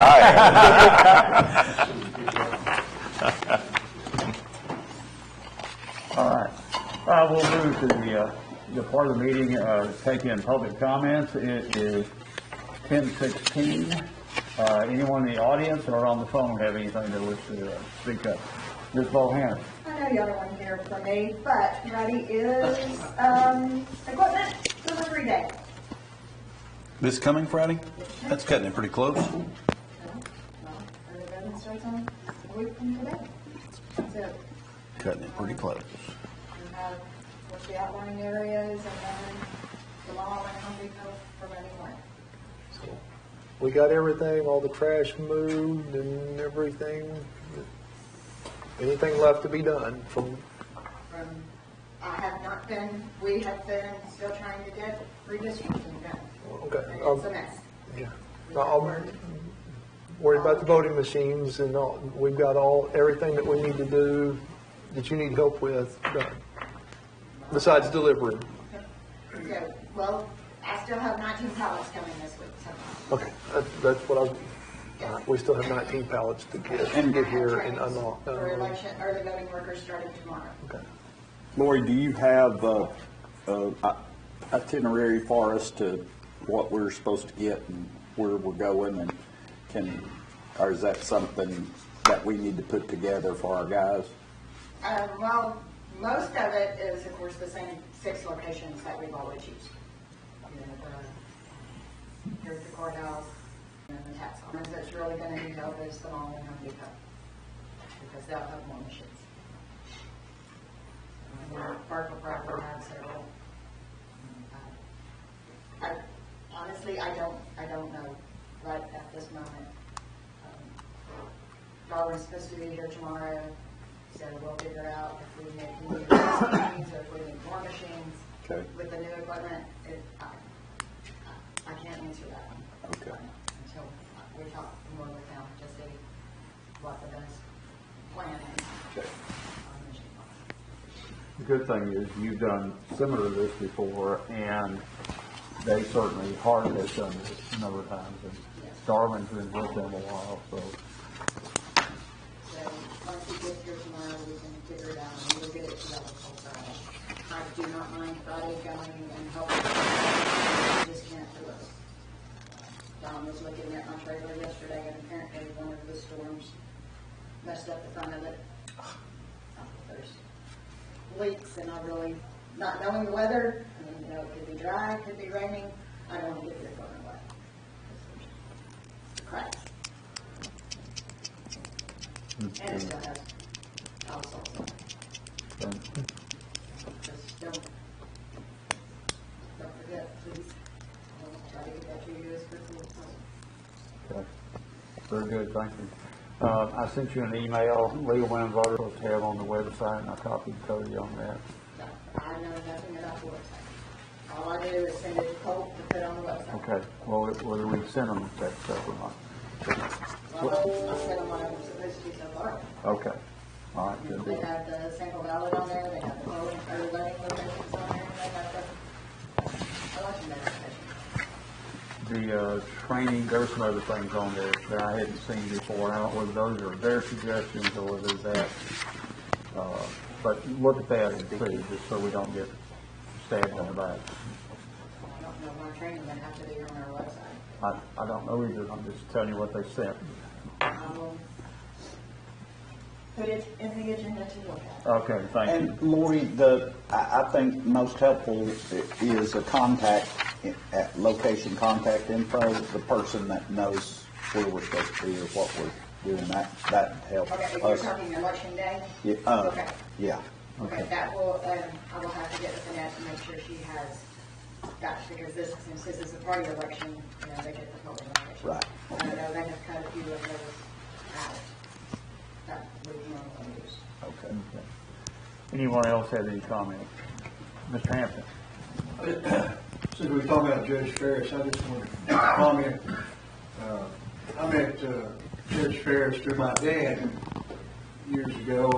All right. We'll move to the part of the meeting, taking public comments. It is 10:16. Anyone in the audience or on the phone have anything they wish to speak up? Ms. Bohannon. I know y'all don't want to hear from me, but Friday is equipment delivery day. This coming Friday? That's cutting it pretty close. Well, early voting starts on a week from today. So Cutting it pretty close. we have, of course, the outlying areas and then the mall and Home Depot for many more. So we got everything, all the trash moved and everything. Anything left to be done from, We have been still trying to get redistricting done. okay. And it's a mess. Yeah. I'm worried about the voting machines and all, we've got everything that we need to do, that you need help with, done. Besides delivering. So, well, I still have 19 pallets coming this week, so. Okay, that's what I was, we still have 19 pallets to get here and unlock. For election, early voting workers starting tomorrow. Okay. Lori, do you have itinerary for us to what we're supposed to get and where we're going, and or is that something that we need to put together for our guys? Well, most of it is, of course, the same 6 locations that we've always used. You know, here's the courthouse and the tax office. That's really going to need help is the mall and Home Depot, because they'll have more machines. Parker probably have several. Honestly, I don't know right at this moment. Darwin's supposed to be here tomorrow, so we'll figure out if we need machines or if we need more machines. Okay. With the new equipment, I can't answer that one. Okay. Until we talk more with them to see what the best plan is. Okay. on machine. The good thing is you've done similar to this before, and they certainly, Hart has done this a number of times, and Darwin's been with them a while, so. So once he gets here tomorrow, we can figure it out and we'll get it together for Friday. I do not mind Friday going and helping. I just can't do it. Don was looking at my trailer yesterday and apparently one of the storms messed up the front of it. There's leaks and I really, not knowing the weather, I mean, you know, it could be dry, it could be raining. I don't want to get the equipment wet. Cracks. And it still has house also. Just don't forget, please. I'll try to get that to you as quickly as possible. Okay. Very good, thank you. I sent you an email, Legal Women Voters will have on the website, and I copied Cody on that. No, I know nothing about the website. All I do is send it to Colt to put on the website. Okay, well, whether we sent them that stuff or not. Well, I sent them what I was supposed to so far. Okay, all right, good They deal. have the single ballot on there, they have the voting, early voting locations on there, they have the election notification. The training, there were some other things on there that I hadn't seen before. I don't know whether those are their suggestions or whether that, but look at that and see, just so we don't get stabbed in the back. I don't know my training, then have to be on our website. I don't know either, I'm just telling you what they sent. I will put it in the agenda to look at. Okay, thank you. And Lori, I think most helpful is a contact, at location contact info, the person that knows where we're supposed to be or what we're doing, that helps Okay, if you're us. talking election day? Yeah, Okay. yeah. Okay, that will, I will have to get with Annette to make sure she has, because since this is a party election, you know, they get the polling location. Right. I know they have cut a few of those out that we normally use. Okay. Anyone else have any comments? Mr. Hampton? Since we're talking about Judge Ferris, I just want to comment. I met Judge Ferris through my dad years ago,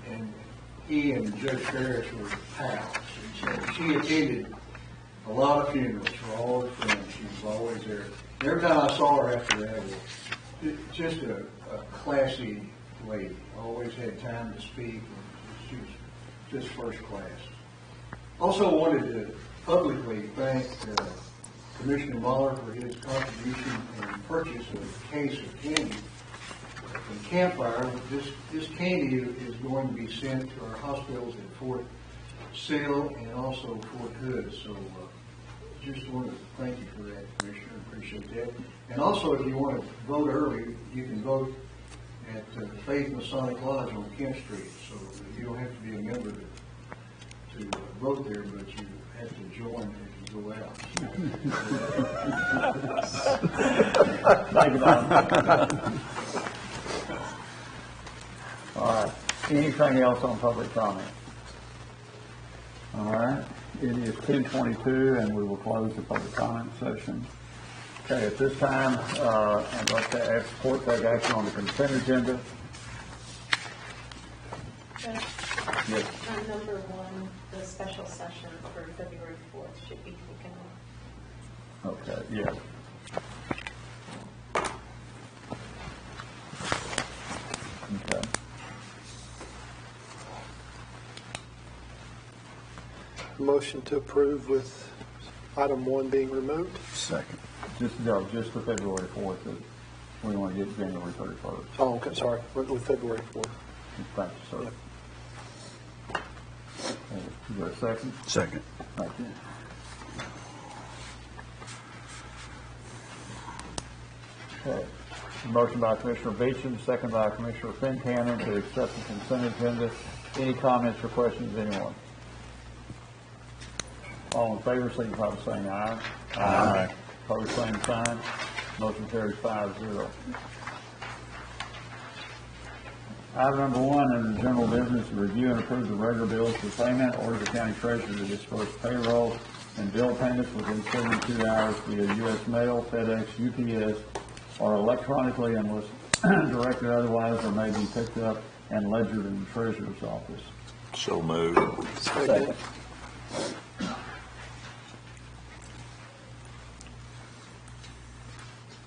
and he and Judge Ferris were pals. And so she attended a lot of funerals for all her friends. She was always there. Every time I saw her after that, just a classy lady, always had time to speak, and she was just first class. Also wanted to publicly thank Commissioner Muller for his contribution and purchase of a case of candy from Campfire. This candy is going to be sent to our hospitals at Fort Sill and also Fort Hood. So just wanted to thank you for that, Commissioner. Appreciate that. And also, if you want to vote early, you can vote at Faith Masonic Lodge on Kemp Street. So you don't have to be a member to vote there, but you have to join as you go out. Thank you, Bob. All right, anything else on public comment? All right, it is 10:22 and we will close the public comment session. Okay, at this time, I'd like to ask the court to take action on the consent agenda. Judge, Yes. on number one, the special session for February 4th should be taken off. Okay, yes. Okay. Motion to approve with item 1 being removed. Second. Just for February 4th, that we want to get January 31st. Oh, okay, sorry, with February 4th. Thank you, sir. Is there a second? Second. Thank you. Okay. Motion by Commissioner Beecham, second by Commissioner Fincannon to accept the consent agenda. Any comments or questions, anyone? All in favor, signify by saying aye. Aye. Opposed, same sign. Motion carries 5-0. Item number 1, under general business, to review and approve the regular bills for payment. Order the county treasurer to disperse payroll and bill payments within 72 hours via U.S. mail, FedEx, UPS, or electronically unless directed otherwise, or may be picked up and ledgered in the treasurer's office. So moved. Second.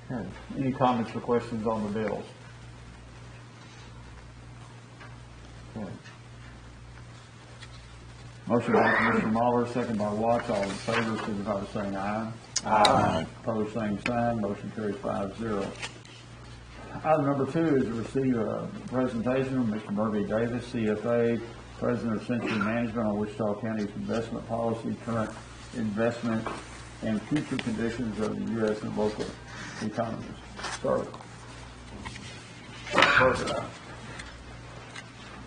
Okay. Any comments or questions on the bills? Okay. Motion by Commissioner Muller, second by Watts. All in favor, signify by saying aye. Aye. Opposed, same sign. Motion carries 5-0. Item number 2 is to receive a presentation from Mr. Murphy Davis, CFA, President of Century Management, on Wichita County's investment policy, current investment, and future conditions of the U.S. and local economies. Sir.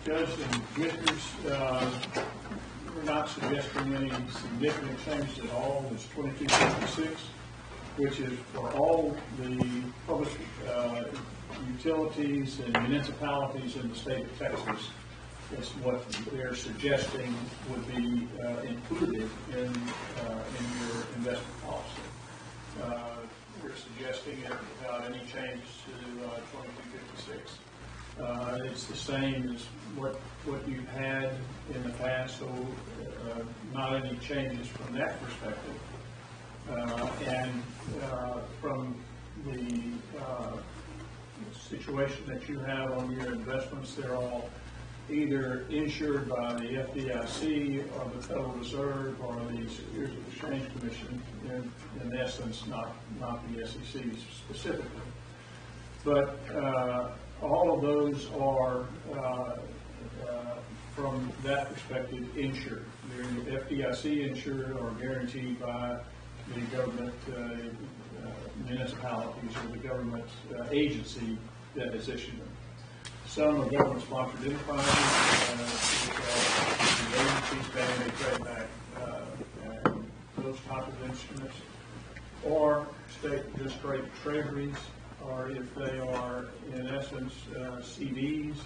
Judge and Commissioners, we're not suggesting any significant changes at all. It's 2256, which is for all the public utilities and municipalities in the state of Texas. It's what they're suggesting would be included in your investment policy. We're suggesting it without any change to 2256. It's the same as what you've had in the past, so not any changes from that perspective. And from the situation that you have on your investments, they're all either insured by the FDIC or the Federal Reserve or the Securities and Exchange Commission, in essence, not the SEC specifically. But all of those are, from that perspective, insured. They're FDIC insured or guaranteed by the government municipalities or the government agency that has issued them. Some are government-sponsored enterprises, which are agencies, Fannie, Freddie Mac, and those type of instruments, or just straight treasuries, or if they are, in essence, CDs,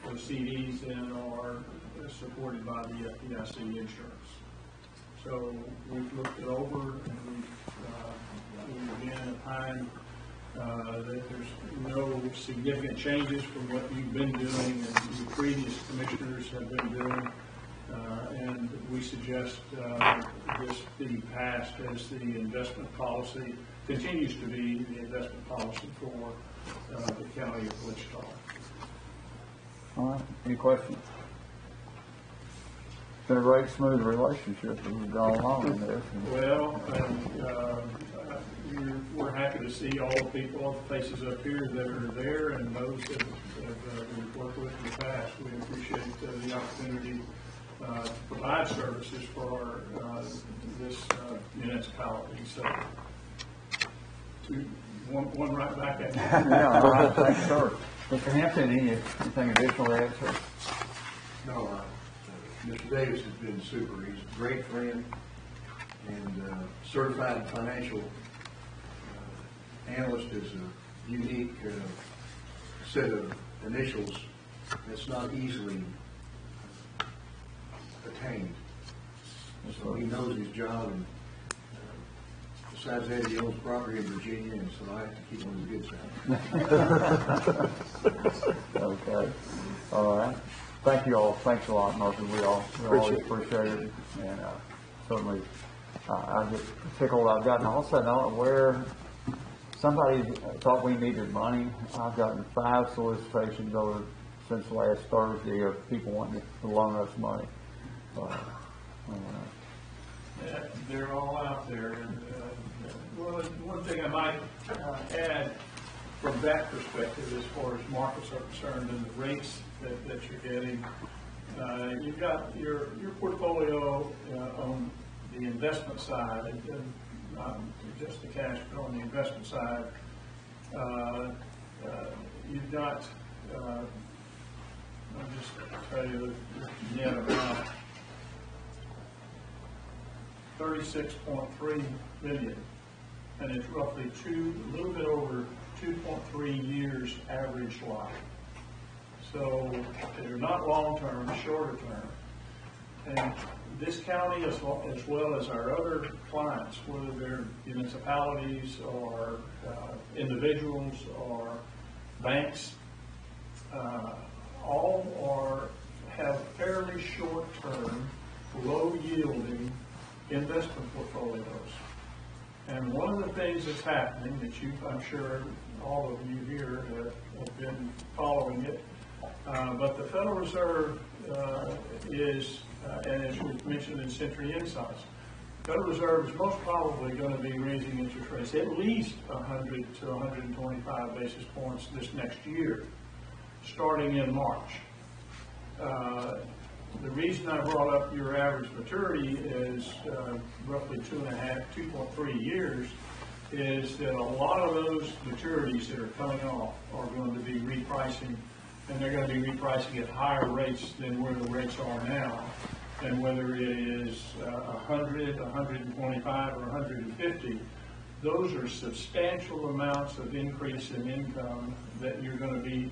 those CDs then are supported by the FDIC insurance. So we've looked it over, and we've again opined that there's no significant changes from what you've been doing and the previous commissioners have been doing. And we suggest this be passed as the investment policy, continues to be the investment policy for the county of Wichita. All right, any questions? It's been a great, smooth relationship as we've gone along in this. Well, we're happy to see all the people, all the faces up here that are there, and those that we've worked with in the past. We appreciate the opportunity to provide services for this municipality. So, one right back at you. Yeah, all right, thanks, sir. Mr. Hampton, anything additional to add, sir? No, Mr. Davis has been super. He's a great friend and certified financial analyst is a unique set of initials that's not easily attained. So he knows his job, and besides that, he owns property in Virginia, and so I have to keep on his good side. Okay, all right. Thank you all, thanks a lot, Murphy, we always appreciate it, and certainly, I get tickled, I've gotten also not where somebody thought we needed money. I've gotten 5 solicitations over since last Thursday of people wanting to loan us money. Yeah, they're all out there. And, one thing I might add from that perspective, as far as markets are concerned and the rates that you're getting, you've got your portfolio on the investment side, and not just the cash, but on the investment side. You've got, I'll just tell you the net amount, $36.3 billion, and it's roughly a little bit over 2.3 years average life. So they're not long-term, shorter term. And this county, as well as our other clients, whether they're municipalities or individuals or banks, all have fairly short-term, low-yielding investment portfolios. And one of the things that's happening that I'm sure all of you here have been following it, but the Federal Reserve is, and as we've mentioned in Century Insights, the Federal Reserve is most probably going to be raising interest rates at least 100 to 125 basis points this next year, starting in March. The reason I brought up your average maturity is roughly 2.3 years, is that a lot of those maturities that are coming off are going to be repricing, and they're going to be repricing at higher rates than where the rates are now. And whether it is 100, 125, or 150, those are substantial amounts of increase in income that you're going to be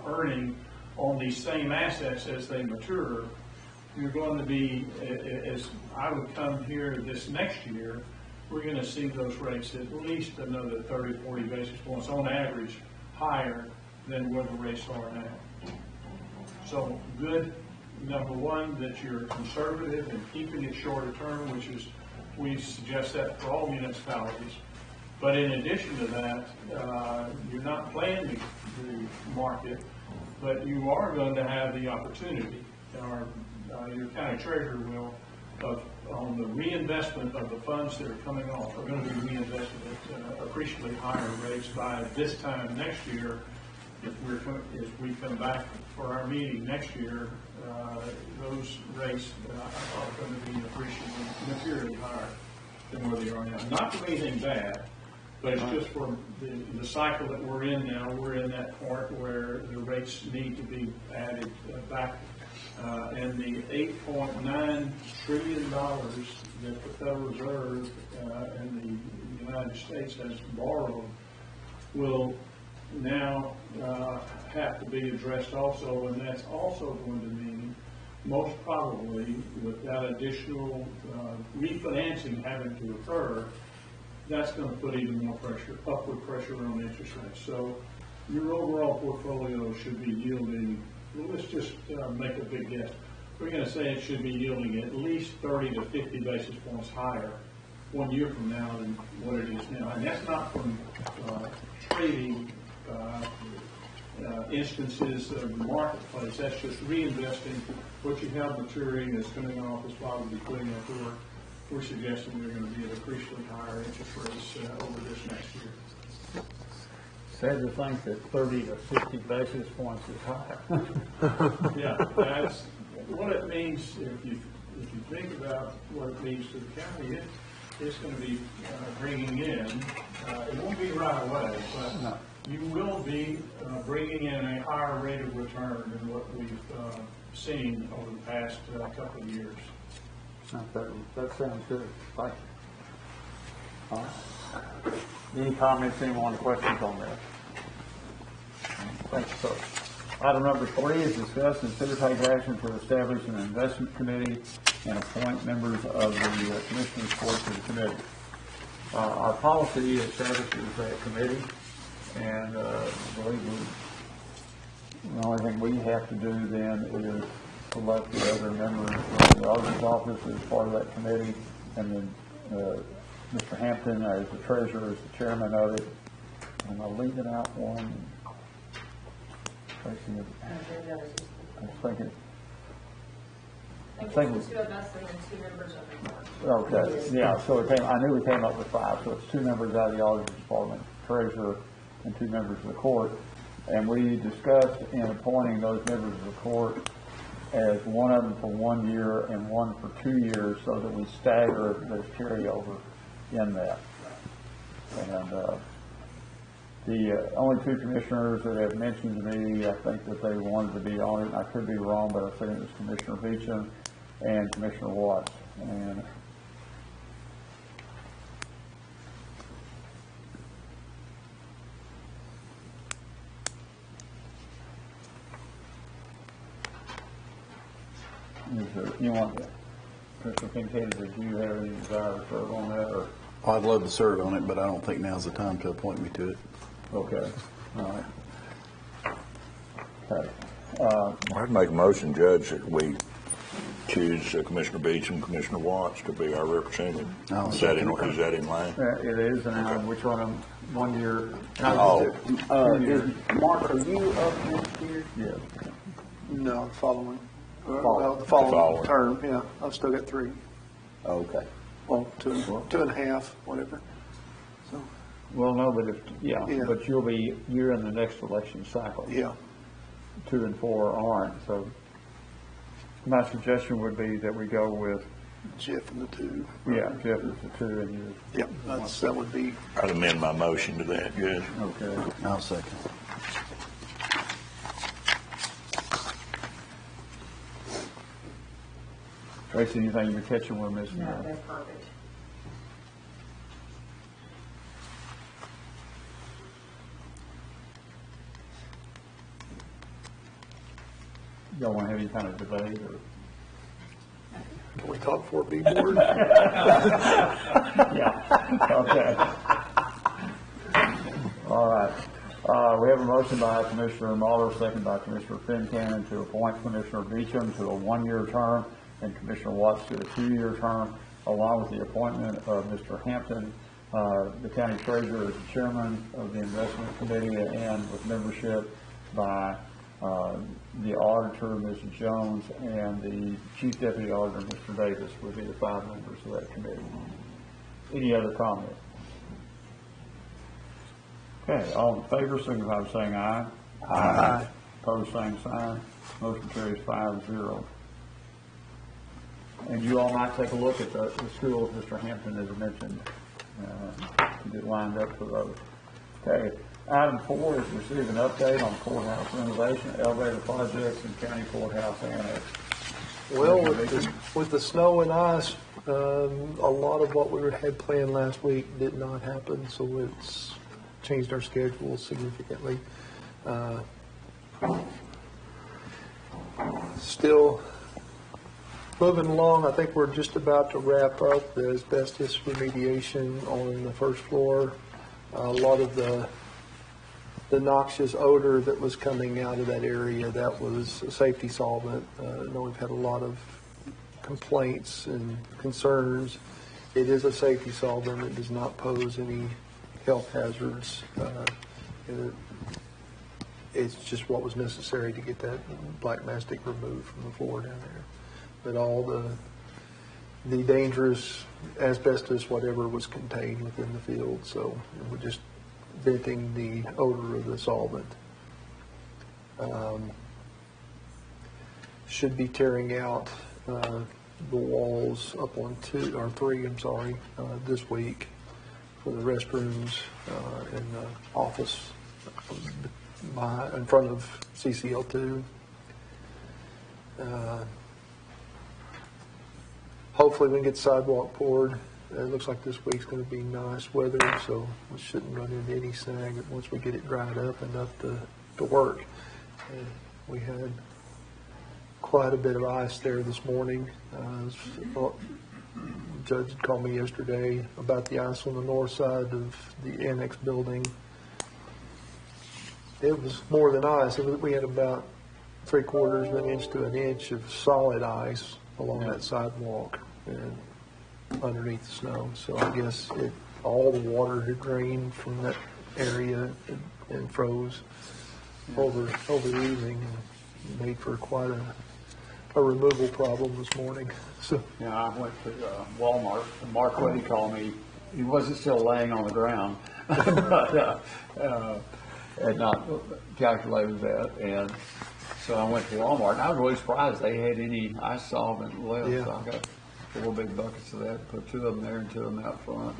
earning on these same assets as they mature. You're going to be, as I would come here this next year, we're going to see those rates at least another 30, 40 basis points on average higher than where the rates are now. So good, number one, that you're conservative and keeping it shorter term, which is, we suggest that for all municipalities. But in addition to that, you're not playing the market, but you are going to have the opportunity, your county treasurer will, on the reinvestment of the funds that are coming off, are going to be reinvested at appreciably higher rates by this time next year. If we come back for our meeting next year, those rates are going to be appreciably materially higher than where they are now. Not for anything bad, but it's just for the cycle that we're in now. We're in that part where the rates need to be added back. And the $8.9 trillion that the Federal Reserve and the United States has borrowed will now have to be addressed also, and that's also going to mean, most probably, with that additional refinancing having to occur, that's going to put even more pressure, upward pressure on interest rates. So your overall portfolio should be yielding, well, let's just make a big guess. We're going to say it should be yielding at least 30 to 50 basis points higher 1 year from now than what it is now. And that's not from trading instances of the marketplace. That's just reinvesting what you have maturing that's coming off is probably putting up to work. We're suggesting they're going to be at appreciably higher interest rates over this next year. Sad to think that 30 to 50 basis points is higher. Yeah, that's what it means. If you think about what it means to the county, it's going to be bringing in. It won't be right away, but you will be bringing in a higher rate of return than what we've seen over the past couple of years. That sounds good. Thank you. All right. Any comments, anyone, questions on that? Thank you, sir. Item number 3 is discuss and consider take action to establish an investment committee and appoint members of the commissioners' court to the committee. Our policy establishes that committee, and I believe the only thing we have to do then is select the other members of the auditor's office as part of that committee, and then Mr. Hampton as the treasurer is the chairman of it. And I'll leave it out one. I was thinking. I think it's 2 of us and then 2 members of the board. Okay, yeah, so I knew we came up with 5, so it's 2 members out of the auditor's department, treasurer, and 2 members of the court. And we discussed in appointing those members of the court as one of them for 1 year and one for 2 years, so that we stagger those carryover in that. And the only 2 commissioners that have mentioned to me, I think that they wanted to be on it. I could be wrong, but I think it was Commissioner Beecham and Commissioner Watts. And you want that? Mr. Kincaid, did you have any desire to serve on that, or? I'd love to serve on it, but I don't think now's the time to appoint me to it. Okay, all right. Okay. I'd make a motion, Judge, that we choose Commissioner Beecham, Commissioner Watts to be our representative. Oh, Is that in line? It is, and which one of them, 1 year? Oh. 2 years. Mark, are you up next year? Yeah. No, following. Following. The following Following. term, yeah. I've still got 3. Okay. Well, 2.5, whatever. So, Well, no, but Yeah. but you're in the next election cycle. yeah. 2 and 4 aren't, so my suggestion would be that we go with, Jeff and the 2. yeah, Jeff is the 2 and you. Yep, that would be, I'd amend my motion to that, Judge. Okay. I'll second. Tracy, anything you're catching we're missing? No, that's perfect. Y'all want to have any kind of debate, or? can we talk 4B board? Yeah, okay. All right. We have a motion by Commissioner Muller, second by Commissioner Fincannon to appoint Commissioner Beecham to a 1-year term and Commissioner Watts to a 2-year term, along with the appointment of Mr. Hampton, the county treasurer, as the chairman of the investment committee, and with membership by the auditor, Mrs. Jones, and the chief deputy auditor, Mr. Davis, would be the 5 members of that committee. Any other comments? Okay, all in favor, signify by saying aye. Aye. Opposed, same sign. Motion carries 5-0. And you all might take a look at the schools Mr. Hampton has mentioned, to get lined up for those. Okay, item 4 is receive an update on courthouse renovation, elevator projects, and county courthouse annex. Well, with the snow and ice, a lot of what we had planned last week did not happen, so it's changed our schedule significantly. Still moving along. I think we're just about to wrap up the asbestos remediation on the first floor. A lot of the noxious odor that was coming out of that area, that was a safety solvent. I know we've had a lot of complaints and concerns. It is a safety solvent. It does not pose any health hazards. it's just what was necessary to get that black mastic removed from the floor down there. But all the dangerous asbestos, whatever, was contained within the field, so we're just venting the odor of the solvent. Should be tearing out the walls up on 2 or 3, this week for the restrooms and the office in front of CCL2. Hopefully we can get sidewalk poured. It looks like this week's going to be nice weather, so we shouldn't run into any snag once we get it dried up enough to work. We had quite a bit of ice there this morning. Judge had called me yesterday about the ice on the north side of the annex building. It was more than ice. We had about 3/4 of an inch to an inch of solid ice along that sidewalk and underneath the snow. So I guess all the water had drained from that area and froze over the evening and made for quite a removal problem this morning. So Yeah, I went to Walmart, and Mark Whitty called me. He wasn't still laying on the ground, but had not calculated that. And so I went to Walmart, and I was really surprised they had any ice solvent left. Yeah. So I got 4 big buckets of that, put 2 of them there and 2 of them out front.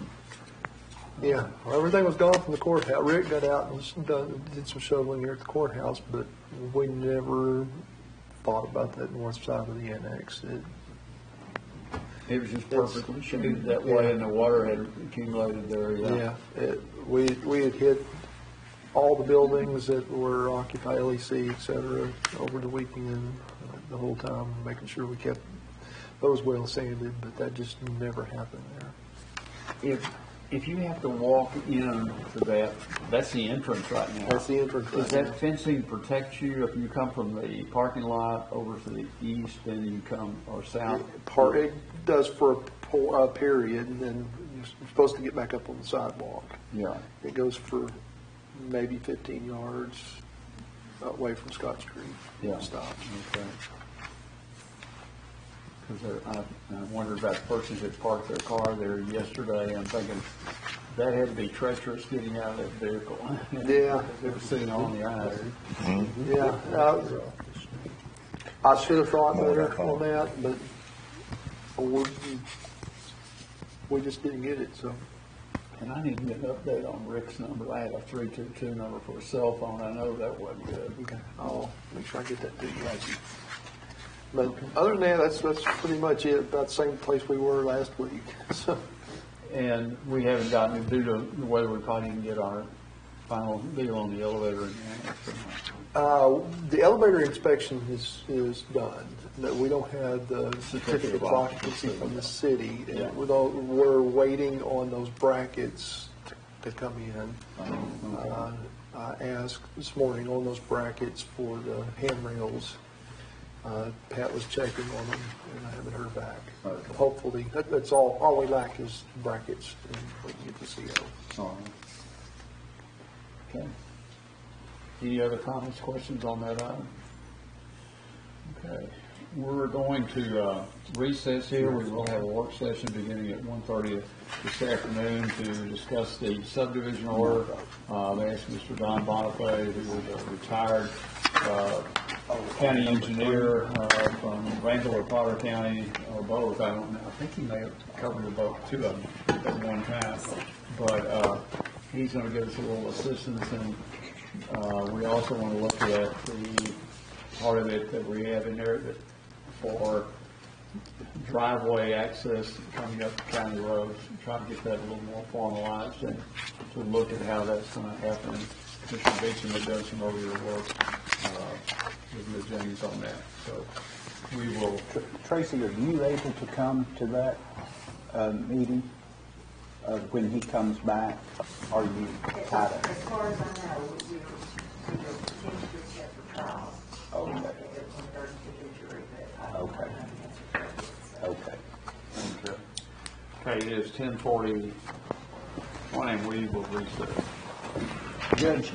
yeah, well, everything was gone from the courthouse. Rick got out and did some shoveling here at the courthouse, but we never thought about that north side of the annex. It was just perfectly shaded that way, and the water had accumulated there. We had hit all the buildings that were occupied, LEC, et cetera, over the weekend, the whole time, making sure we kept those well sanded, but that just never happened there. If you have to walk in to that's the entrance right now. That's the entrance right Does now. that fencing protect you if you come from the parking lot over to the east and you come, or south? It does for a period, and then you're supposed to get back up on the sidewalk. Yeah. It goes for maybe 15 yards away from Scott Street. Yeah. Stop. Okay. Because I wondered about the person that parked their car there yesterday. I'm thinking that had to be treacherous getting out of that vehicle. Yeah. They were sitting on the ice. Yeah, I should have thought better on that, but we just didn't get it, so. And I need to get an update on Rick's number. I had a 322 number for a cell phone. I know that wasn't good. Okay, I'll make sure I get that to you. But other than that, that's pretty much it, about the same place we were last week, so. And we haven't gotten, due to the weather, we probably didn't get our final deal on the elevator and the annex. The elevator inspection is done. No, we don't have the certificate of occupancy from the city. Yeah. We're waiting on those brackets to come in. I asked this morning on those brackets for the handrails. Pat was checking on them, and I haven't heard back. Okay. Hopefully, that's all we lack is brackets, and we can get the CO. All right. Okay. Any other comments, questions on that item? Okay. We're going to recess here. We will have a work session beginning at 1:30 this afternoon to discuss the subdivision order. They asked Mr. Don Bonifay, who was a retired county engineer from Randall or Potter County, or both. I don't know. I think he may have covered both, 2 of them at one time. But he's going to give us a little assistance, and we also want to look at the part of it that we have in there that for driveway access coming up county roads, try to get that a little more formalized and to look at how that's going to happen. Commissioner Beecham has done some earlier work with Ms. James on that. So we will. Tracy, are you able to come to that meeting when he comes back? Are you tied up? As far as I know, we were potentially set for trial. Okay. Okay. Okay. Okay, it is 10:41 and we will recess. Judge,